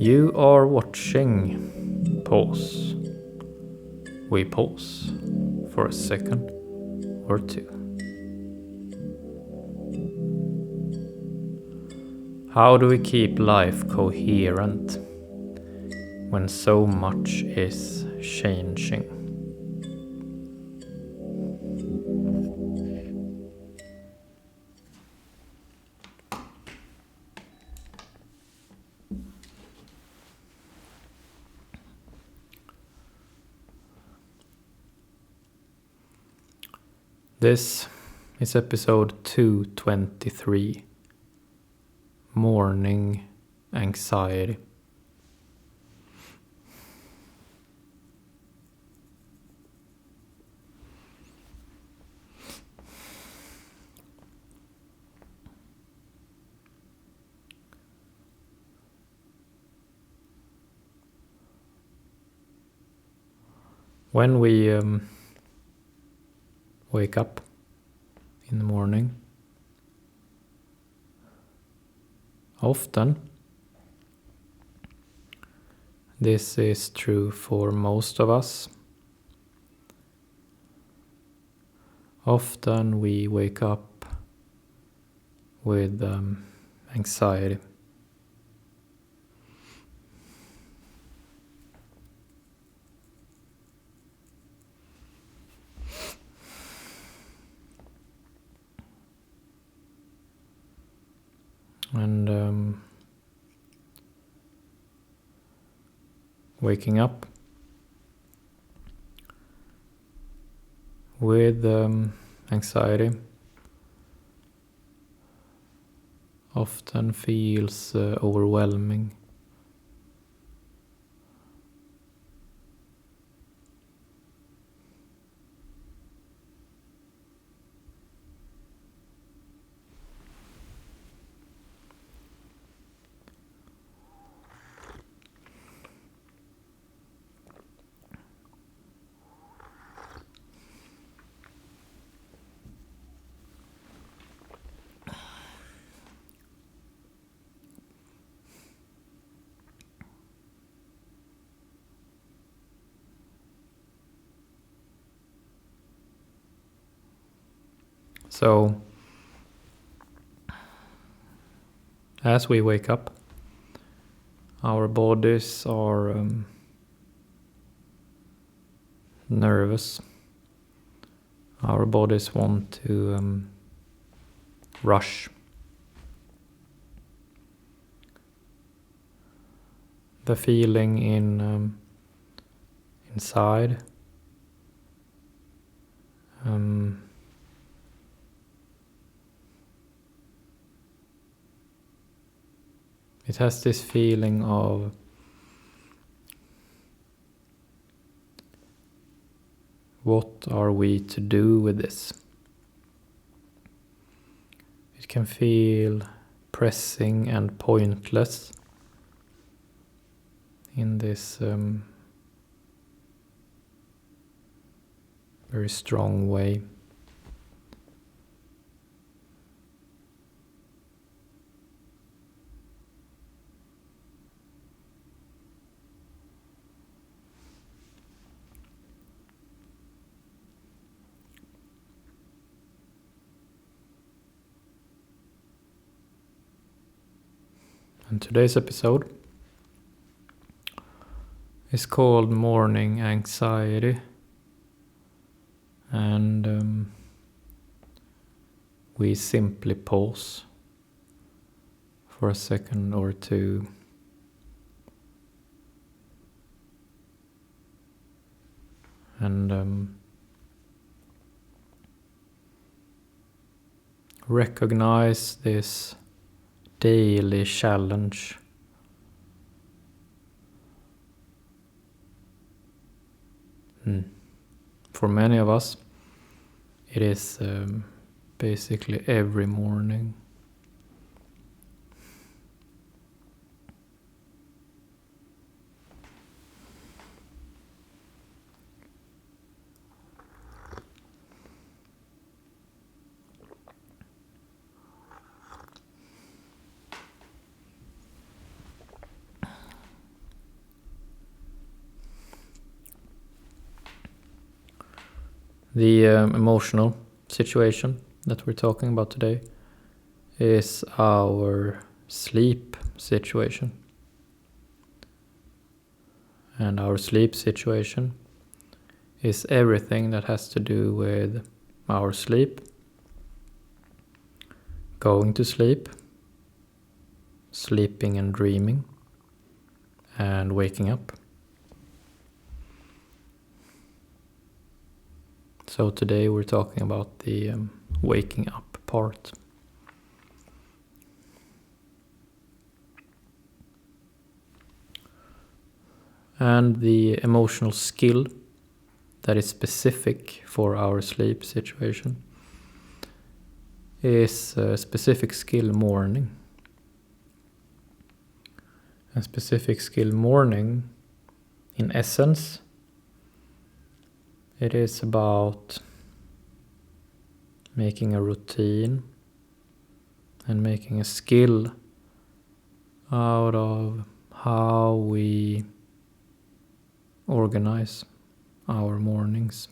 You are watching Pause. We pause for a second or two. How do we keep life coherent when so much is changing? This is episode 223, Morning Anxiety. When we wake up in the morning, often, this is true for most of us, often we wake up with anxiety. And waking up with anxiety often feels overwhelming. So, as we wake up, our bodies are nervous. Our bodies want to rush. The feeling inside it has this feeling of what are we to do with this? It can feel pressing and pointless in this very strong way. And today's episode is called Morning Anxiety, and we simply pause for a second or two. And recognize this daily challenge. For many of us, it is basically every morning. The emotional situation that we're talking about today is our sleep situation. And our sleep situation is everything that has to do with our sleep, going to sleep, sleeping and dreaming, and waking up. So today we're talking about the waking up part. And the emotional skill that is specific for our sleep situation is a specific skill morning. A specific skill morning, in essence, it is about making a routine and making a skill out of how we organize our mornings.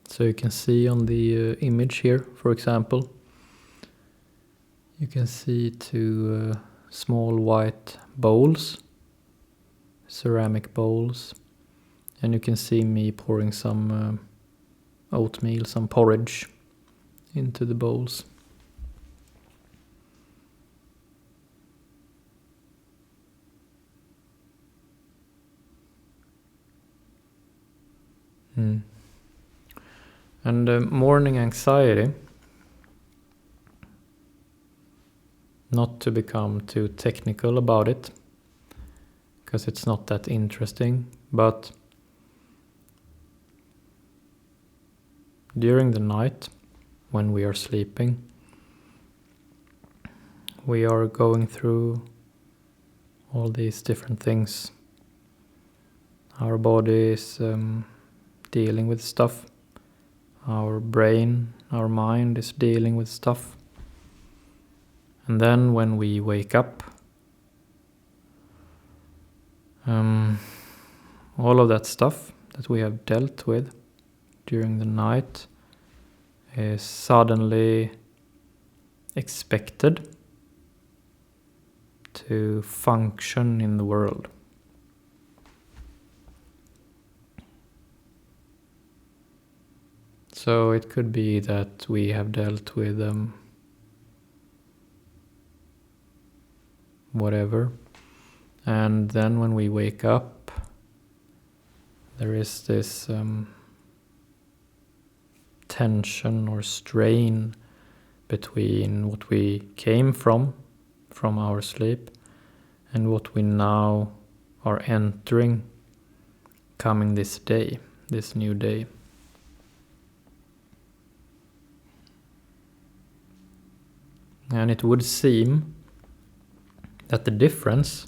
So you can see on the image here, for example, you can see two small white bowls, ceramic bowls, and you can see me pouring some oatmeal, some porridge into the bowls. And morning anxiety, not to become too technical about it, because it's not that interesting, but during the night, when we are sleeping, we are going through all these different things. Our body is dealing with stuff. Our brain, our mind is dealing with stuff. And then when we wake up, all of that stuff that we have dealt with during the night is suddenly expected to function in the world. So it could be that we have dealt with whatever, and then when we wake up, there is this tension or strain between what we came from our sleep, and what we now are entering, coming this day, this new day. And it would seem that the difference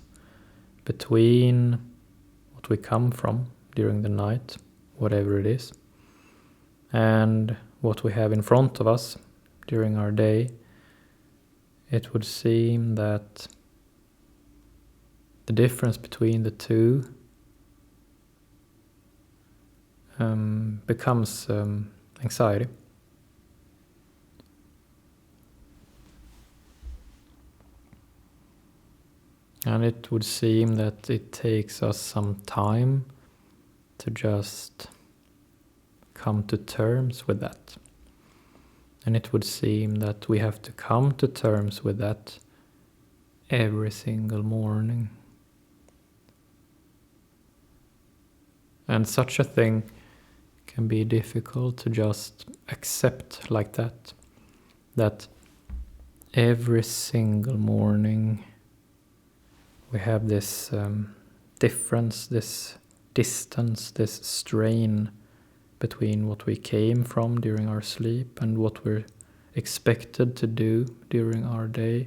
between what we come from during the night, whatever it is, and what we have in front of us during our day, it would seem that the difference between the two becomes anxiety. And it would seem that it takes us some time to just come to terms with that. And it would seem that we have to come to terms with that every single morning. And such a thing can be difficult to just accept like that. That every single morning we have this difference, this distance, this strain between what we came from during our sleep and what we're expected to do during our day.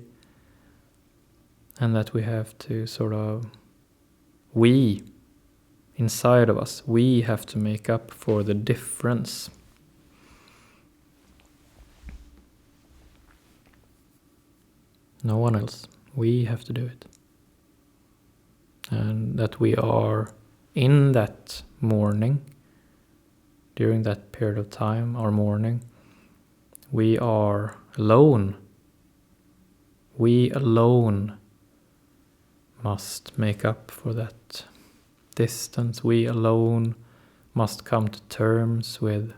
And that we have to inside of us, we have to make up for the difference. No one else. We have to do it. And that we are in that morning, during that period of time, our morning, we are alone. We alone must make up for that distance. We alone must come to terms with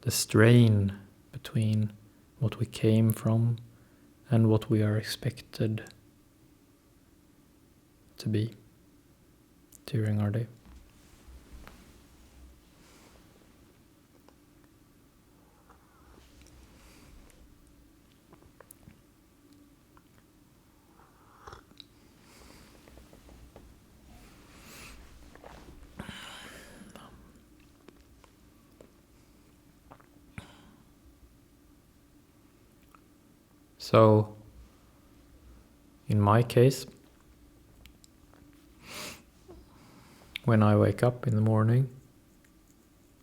the strain between what we came from and what we are expected to be during our day. So, in my case, when I wake up in the morning,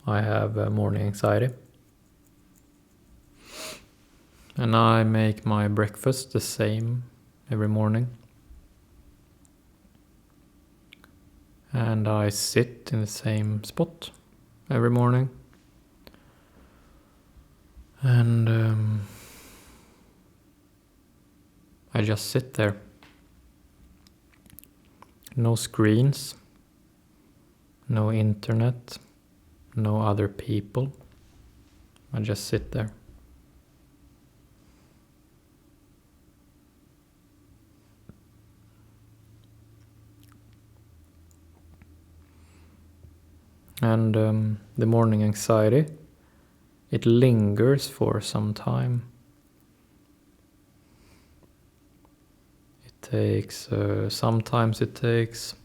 I have morning anxiety. And I make my breakfast the same every morning. And I sit in the same spot every morning. And I just sit there. No screens, no internet, no other people. I just sit there. And the morning anxiety, it lingers for some time. Sometimes it takes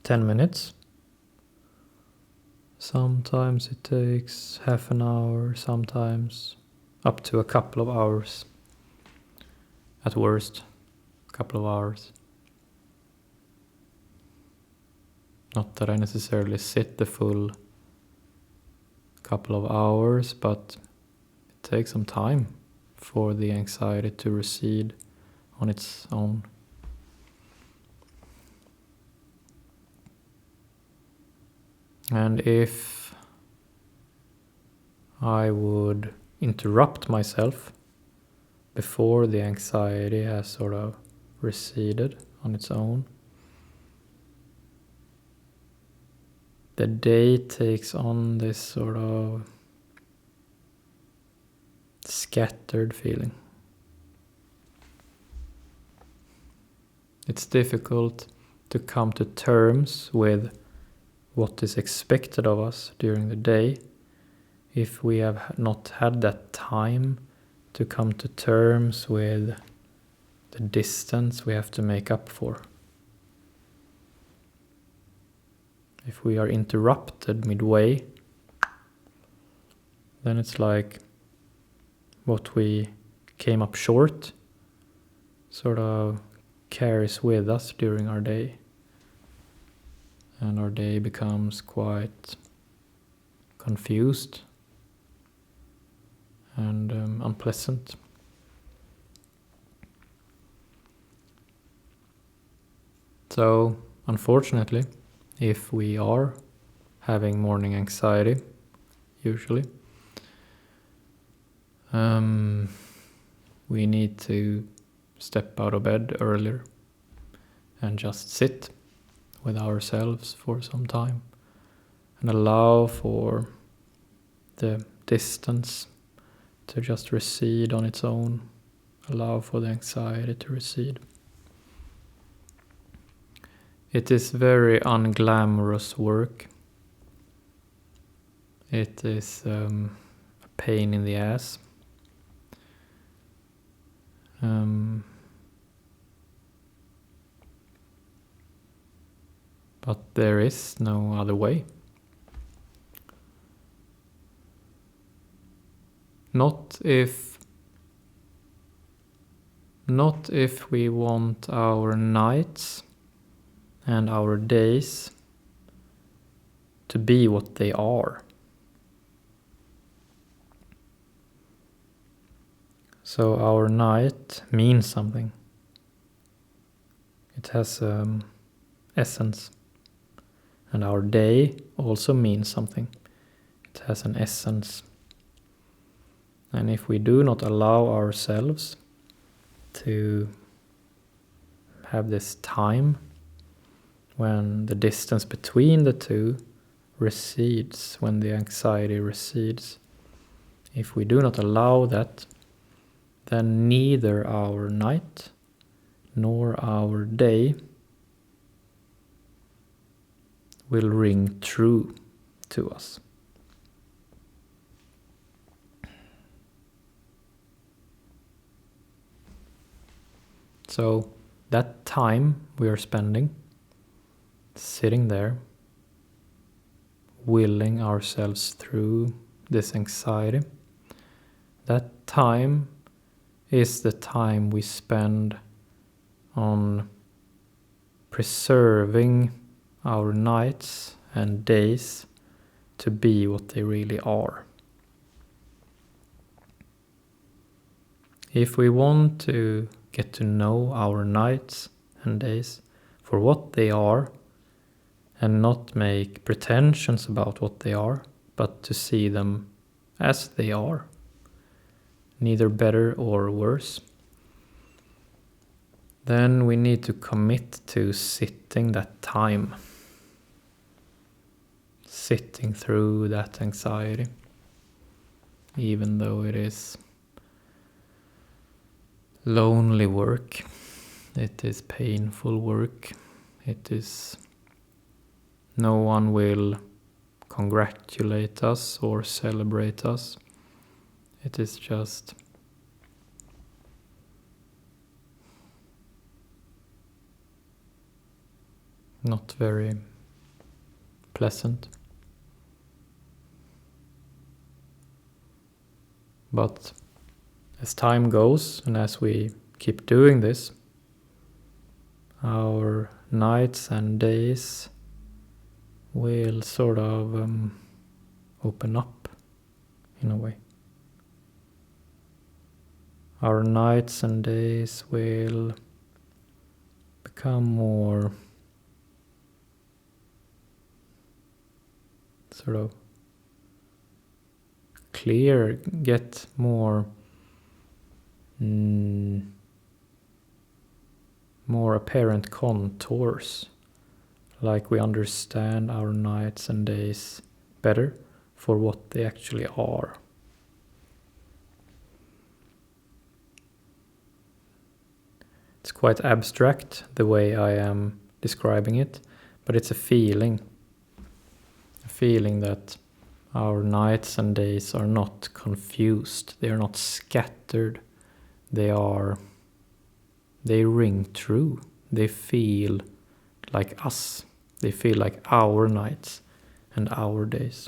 10 minutes. Sometimes it takes half an hour, sometimes up to a couple of hours. At worst, a couple of hours. Not that I necessarily sit the full couple of hours, but it takes some time for the anxiety to recede on its own. And if I would interrupt myself before the anxiety has sort of receded on its own, the day takes on this sort of scattered feeling. It's difficult to come to terms with what is expected of us during the day if we have not had that time to come to terms with the distance we have to make up for. If we are interrupted midway, then it's like what we came up short sort of carries with us during our day. And our day becomes quite confused and unpleasant. So, unfortunately, if we are having morning anxiety, usually, we need to step out of bed earlier and just sit with ourselves for some time and allow for the distance to just recede on its own, allow for the anxiety to recede. It is very unglamorous work. It is a pain in the ass. But there is no other way. Not if we want our nights and our days to be what they are. So our night means something. It has essence. And our day also means something. It has an essence. And if we do not allow ourselves to have this time when the distance between the two recedes, when the anxiety recedes, if we do not allow that, then neither our night nor our day will ring true to us. So that time we are spending sitting there, willing ourselves through this anxiety, that time is the time we spend on preserving our nights and days to be what they really are. If we want to get to know our nights and days for what they are and not make pretensions about what they are, but to see them as they are, neither better or worse, then we need to commit to sitting that time, sitting through that anxiety, even though it is lonely work, it is painful work, it is no one will congratulate us or celebrate us. It is just not very pleasant. But as time goes and as we keep doing this, our nights and days will sort of open up in a way. Our nights and days will become more sort of clear, get more apparent contours, like we understand our nights and days better for what they actually are. It's quite abstract the way I am describing it, but it's a feeling that our nights and days are not confused, they are not scattered, they ring true, they feel like us, they feel like our nights and our days.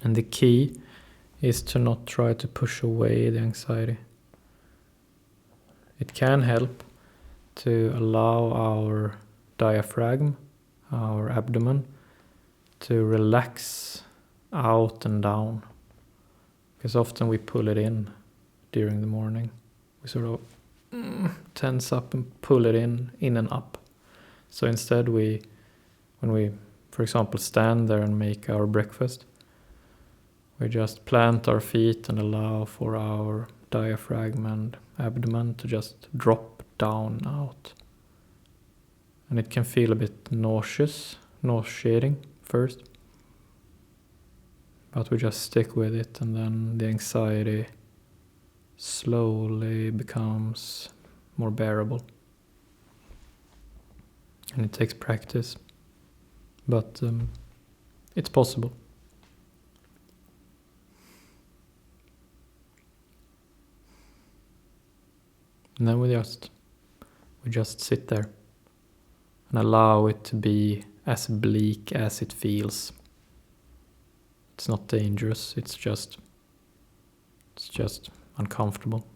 And the key is to not try to push away the anxiety. It can help to allow our diaphragm, our abdomen, to relax out and down. Because often we pull it in during the morning. We sort of tense up and pull it in and up. So instead when we, for example, stand there and make our breakfast, we just plant our feet and allow for our diaphragm and abdomen to just drop down out. And it can feel a bit nauseating first. But we just stick with it, and then the anxiety slowly becomes more bearable. And it takes practice, but it's possible. And then we just sit there and allow it to be as bleak as it feels. It's not dangerous, it's just uncomfortable.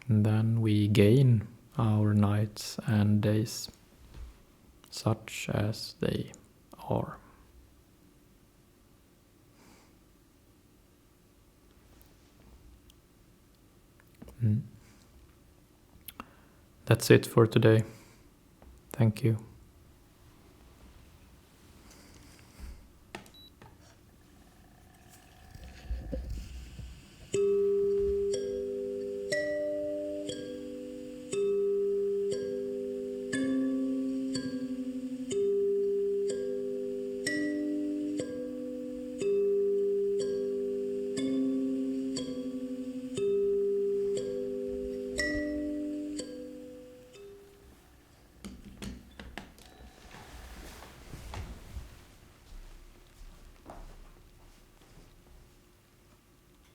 And then we gain our nights and days, such as they are. That's it for today. Thank you.